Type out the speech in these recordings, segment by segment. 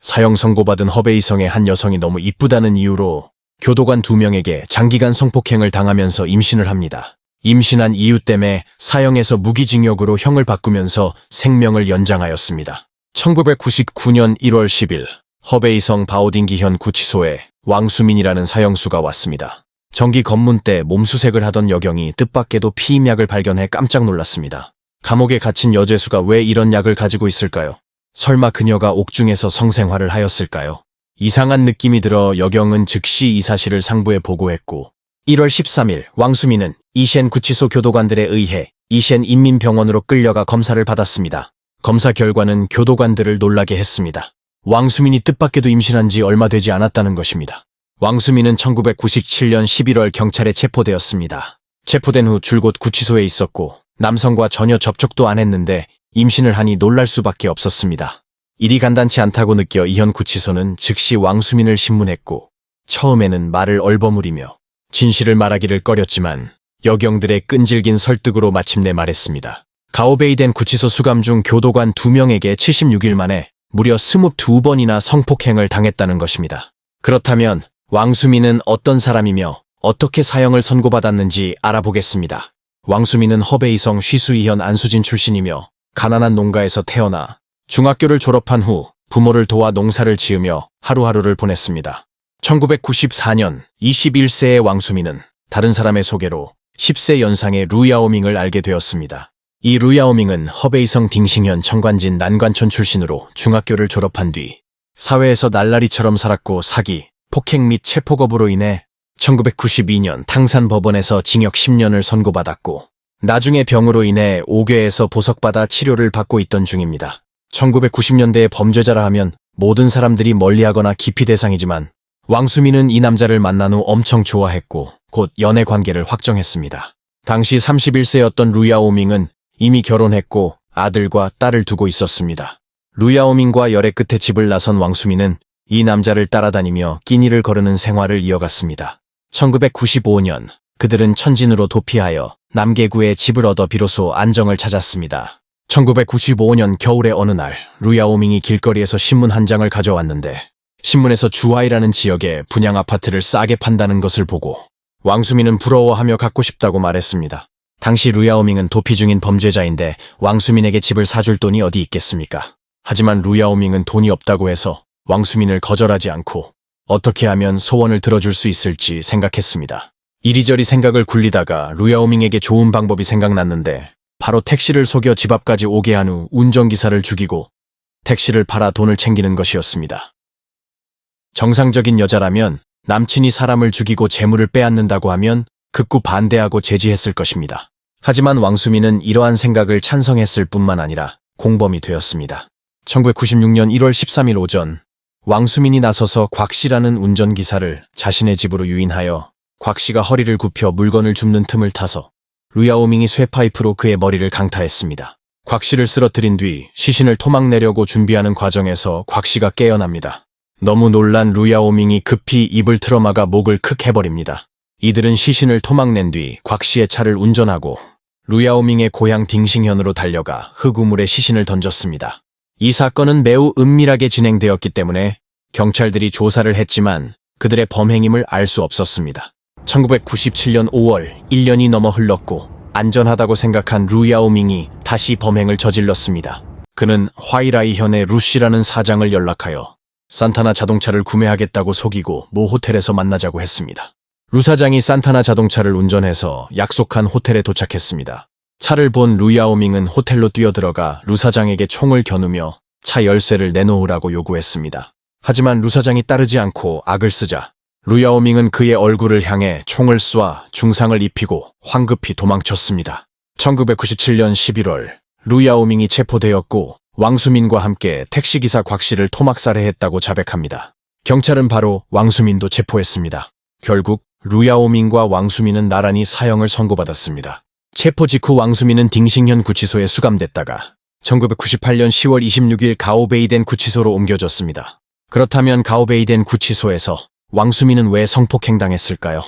사형 선고받은 허베이성의 한 여성이 너무 이쁘다는 이유로 교도관 2명에게 장기간 성폭행을 당하면서 임신을 합니다. 임신한 이유 때문에 사형에서 무기징역으로 형을 바꾸면서 생명을 연장하였습니다. 1999년 1월 10일 허베이성 바오딩기현 구치소에 왕수민이라는 사형수가 왔습니다. 정기 검문 때 몸수색을 하던 여경이 뜻밖에도 피임약을 발견해 깜짝 놀랐습니다. 감옥에 갇힌 여죄수가 왜 이런 약을 가지고 있을까요? 설마 그녀가 옥중에서 성생활을 하였을까요? 이상한 느낌이 들어 여경은 즉시 이 사실을 상부에 보고했고 1월 13일 왕수민은 이셴 구치소 교도관들에 의해 이셴 인민병원으로 끌려가 검사를 받았습니다. 검사 결과는 교도관들을 놀라게 했습니다. 왕수민이 뜻밖에도 임신한 지 얼마 되지 않았다는 것입니다. 왕수민은 1997년 11월 경찰에 체포되었습니다. 체포된 후 줄곧 구치소에 있었고 남성과 전혀 접촉도 안 했는데 임신을 하니 놀랄 수밖에 없었습니다. 일이 간단치 않다고 느껴 이현 구치소는 즉시 왕수민을 신문했고 처음에는 말을 얼버무리며 진실을 말하기를 꺼렸지만 여경들의 끈질긴 설득으로 마침내 말했습니다. 가오베이덴 구치소 수감 중 교도관 2명에게 76일 만에 무려 22번이나 성폭행을 당했다는 것입니다. 그렇다면 왕수민은 어떤 사람이며 어떻게 사형을 선고받았는지 알아보겠습니다. 왕수민은 허베이성 쉬수이현 안수진 출신이며 가난한 농가에서 태어나 중학교를 졸업한 후 부모를 도와 농사를 지으며 하루하루를 보냈습니다. 1994년 21세의 왕수민은 다른 사람의 소개로 10세 연상의 루야오밍을 알게 되었습니다. 이 루야오밍은 허베이성 딩싱현 청관진 난관촌 출신으로 중학교를 졸업한 뒤 사회에서 날라리처럼 살았고 사기, 폭행 및 체포겁으로 인해 1992년 탕산법원에서 징역 10년을 선고받았고 나중에 병으로 인해 5괴에서 보석받아 치료를 받고 있던 중입니다. 1990년대의 범죄자라 하면 모든 사람들이 멀리하거나 기피 대상이지만 왕수민은 이 남자를 만난 후 엄청 좋아했고 곧 연애 관계를 확정했습니다. 당시 31세였던 루야오밍은 이미 결혼했고 아들과 딸을 두고 있었습니다. 루야오밍과 열애 끝에 집을 나선 왕수민은 이 남자를 따라다니며 끼니를 거르는 생활을 이어갔습니다. 1995년 그들은 천진으로 도피하여 남계구에 집을 얻어 비로소 안정을 찾았습니다. 1995년 겨울의 어느 날 루야오밍이 길거리에서 신문 한 장을 가져왔는데 신문에서 주하이라는 지역에 분양 아파트를 싸게 판다는 것을 보고 왕수민은 부러워하며 갖고 싶다고 말했습니다. 당시 루야오밍은 도피 중인 범죄자인데 왕수민에게 집을 사줄 돈이 어디 있겠습니까? 하지만 루야오밍은 돈이 없다고 해서 왕수민을 거절하지 않고 어떻게 하면 소원을 들어줄 수 있을지 생각했습니다. 이리저리 생각을 굴리다가 루야오밍에게 좋은 방법이 생각났는데 바로 택시를 속여 집 앞까지 오게 한 후 운전기사를 죽이고 택시를 팔아 돈을 챙기는 것이었습니다. 정상적인 여자라면 남친이 사람을 죽이고 재물을 빼앗는다고 하면 극구 반대하고 제지했을 것입니다. 하지만 왕수민은 이러한 생각을 찬성했을 뿐만 아니라 공범이 되었습니다. 1996년 1월 13일 오전 왕수민이 나서서 곽씨라는 운전기사를 자신의 집으로 유인하여 곽씨가 허리를 굽혀 물건을 줍는 틈을 타서 루야오밍이 쇠파이프로 그의 머리를 강타했습니다. 곽씨를 쓰러뜨린 뒤 시신을 토막내려고 준비하는 과정에서 곽씨가 깨어납니다. 너무 놀란 루야오밍이 급히 입을 틀어막아 목을 크 해버립니다. 이들은 시신을 토막낸 뒤 곽씨의 차를 운전하고 루야오밍의 고향 딩싱현으로 달려가 흙우물에 시신을 던졌습니다. 이 사건은 매우 은밀하게 진행되었기 때문에 경찰들이 조사를 했지만 그들의 범행임을 알 수 없었습니다. 1997년 5월 1년이 넘어 흘렀고 안전하다고 생각한 루야오밍이 다시 범행을 저질렀습니다. 그는 화이라이현의 루시라는 사장을 연락하여 산타나 자동차를 구매하겠다고 속이고 모 호텔에서 만나자고 했습니다. 루 사장이 산타나 자동차를 운전해서 약속한 호텔에 도착했습니다. 차를 본 루야오밍은 호텔로 뛰어들어가 루 사장에게 총을 겨누며 차 열쇠를 내놓으라고 요구했습니다. 하지만 루 사장이 따르지 않고 악을 쓰자 루야오밍은 그의 얼굴을 향해 총을 쏴 중상을 입히고 황급히 도망쳤습니다. 1997년 11월 루야오밍이 체포되었고 왕수민과 함께 택시기사 곽씨를 토막살해했다고 자백합니다. 경찰은 바로 왕수민도 체포했습니다. 결국 루야오밍과 왕수민은 나란히 사형을 선고받았습니다. 체포 직후 왕수민은 딩싱현 구치소에 수감됐다가 1998년 10월 26일 가오베이덴 구치소로 옮겨졌습니다. 그렇다면 가오베이덴 구치소에서 왕수민은 왜 성폭행당했을까요?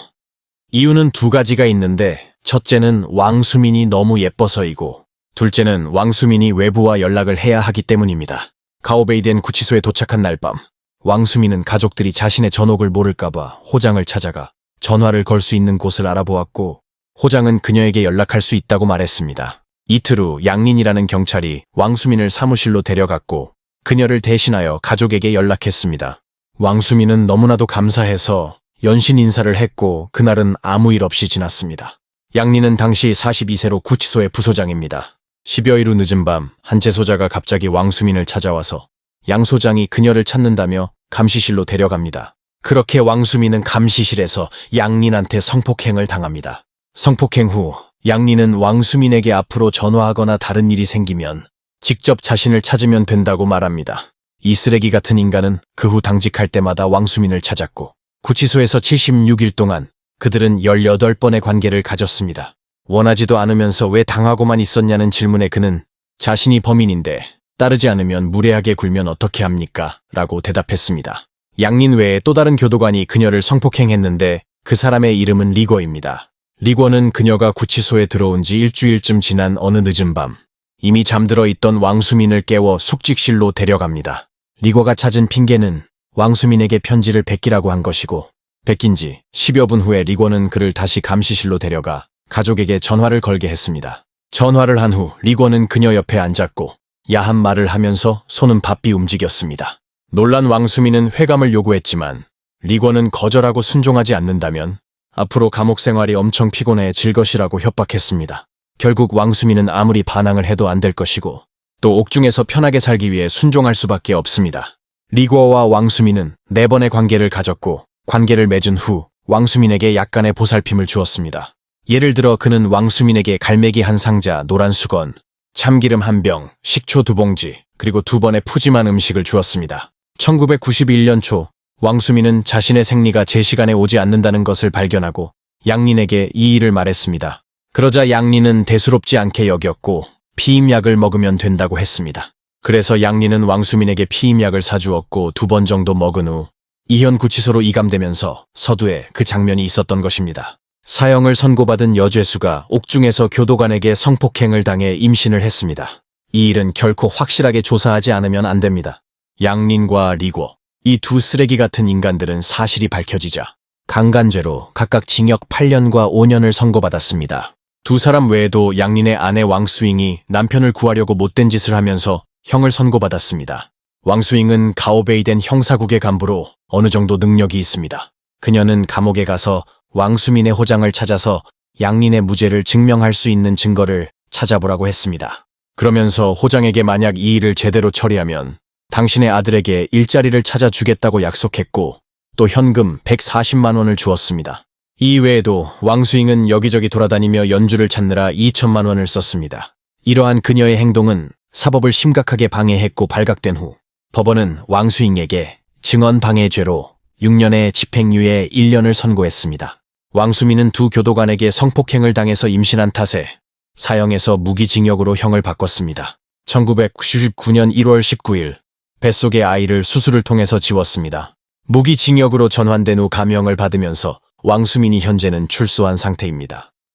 이유는 두 가지가 있는데 첫째는 왕수민이 너무 예뻐서이고 둘째는 왕수민이 외부와 연락을 해야 하기 때문입니다. 가오베이덴 구치소에 도착한 날 밤, 왕수민은 가족들이 자신의 전옥을 모를까봐 호장을 찾아가 전화를 걸 수 있는 곳을 알아보았고, 호장은 그녀에게 연락할 수 있다고 말했습니다. 이틀 후 양린이라는 경찰이 왕수민을 사무실로 데려갔고 그녀를 대신하여 가족에게 연락했습니다. 왕수민은 너무나도 감사해서 연신 인사를 했고 그날은 아무 일 없이 지났습니다. 양린은 당시 42세로 구치소의 부소장입니다. 10여일 후 늦은 밤 한 재소자가 갑자기 왕수민을 찾아와서 양 소장이 그녀를 찾는다며 감시실로 데려갑니다. 그렇게 왕수민은 감시실에서 양린한테 성폭행을 당합니다. 성폭행 후 양린은 왕수민에게 앞으로 전화하거나 다른 일이 생기면 직접 자신을 찾으면 된다고 말합니다. 이 쓰레기 같은 인간은 그 후 당직할 때마다 왕수민을 찾았고 구치소에서 76일 동안 그들은 18번의 관계를 가졌습니다. 원하지도 않으면서 왜 당하고만 있었냐는 질문에 그는 자신이 범인인데 따르지 않으면 무례하게 굴면 어떻게 합니까? 라고 대답했습니다. 양린 외에 또 다른 교도관이 그녀를 성폭행했는데 그 사람의 이름은 리궈입니다. 리궈는 그녀가 구치소에 들어온 지 일주일쯤 지난 어느 늦은 밤, 이미 잠들어 있던 왕수민을 깨워 숙직실로 데려갑니다. 리궈가 찾은 핑계는 왕수민에게 편지를 베끼라고 한 것이고, 베낀 지 10여 분 후에 리궈는 그를 다시 감시실로 데려가 가족에게 전화를 걸게 했습니다. 전화를 한 후 리궈는 그녀 옆에 앉았고 야한 말을 하면서 손은 바삐 움직였습니다. 놀란 왕수민은 회감을 요구했지만 리궈는 거절하고 순종하지 않는다면 앞으로 감옥 생활이 엄청 피곤해질 것이라고 협박했습니다. 결국 왕수민은 아무리 반항을 해도 안 될 것이고 또 옥중에서 편하게 살기 위해 순종할 수밖에 없습니다. 리궈와 왕수민은 4번의 관계를 가졌고 관계를 맺은 후 왕수민에게 약간의 보살핌을 주었습니다. 예를 들어 그는 왕수민에게 갈매기 한 상자, 노란 수건, 참기름 한 병, 식초 2봉지, 그리고 2번의 푸짐한 음식을 주었습니다. 1991년 초 왕수민은 자신의 생리가 제 시간에 오지 않는다는 것을 발견하고 양린에게 이 일을 말했습니다. 그러자 양린은 대수롭지 않게 여겼고 피임약을 먹으면 된다고 했습니다. 그래서 양린은 왕수민에게 피임약을 사주었고 2번 정도 먹은 후 이현 구치소로 이감되면서 서두에 그 장면이 있었던 것입니다. 사형을 선고받은 여죄수가 옥중에서 교도관에게 성폭행을 당해 임신을 했습니다. 이 일은 결코 확실하게 조사하지 않으면 안 됩니다. 양린과 리궈, 이 두 쓰레기 같은 인간들은 사실이 밝혀지자 강간죄로 각각 징역 8년과 5년을 선고받았습니다. 두 사람 외에도 양린의 아내 왕수잉이 남편을 구하려고 못된 짓을 하면서 형을 선고받았습니다. 왕수잉은 가오베이덴 형사국의 간부로 어느 정도 능력이 있습니다. 그녀는 감옥에 가서 왕수민의 호장을 찾아서 양린의 무죄를 증명할 수 있는 증거를 찾아보라고 했습니다. 그러면서 호장에게 만약 이 일을 제대로 처리하면 당신의 아들에게 일자리를 찾아주겠다고 약속했고 또 현금 140만 원을 주었습니다. 이 외에도 왕수잉은 여기저기 돌아다니며 연주를 찾느라 2천만 원을 썼습니다. 이러한 그녀의 행동은 사법을 심각하게 방해했고 발각된 후 법원은 왕수잉에게 증언방해죄로 6년의 집행유예 1년을 선고했습니다. 왕수민은 두 교도관에게 성폭행을 당해서 임신한 탓에 사형에서 무기징역으로 형을 바꿨습니다. 1999년 1월 19일 뱃속의 아이를 수술을 통해서 지웠습니다. 무기징역으로 전환된 후 감형을 받으면서 왕수민이 현재는 출소한 상태입니다.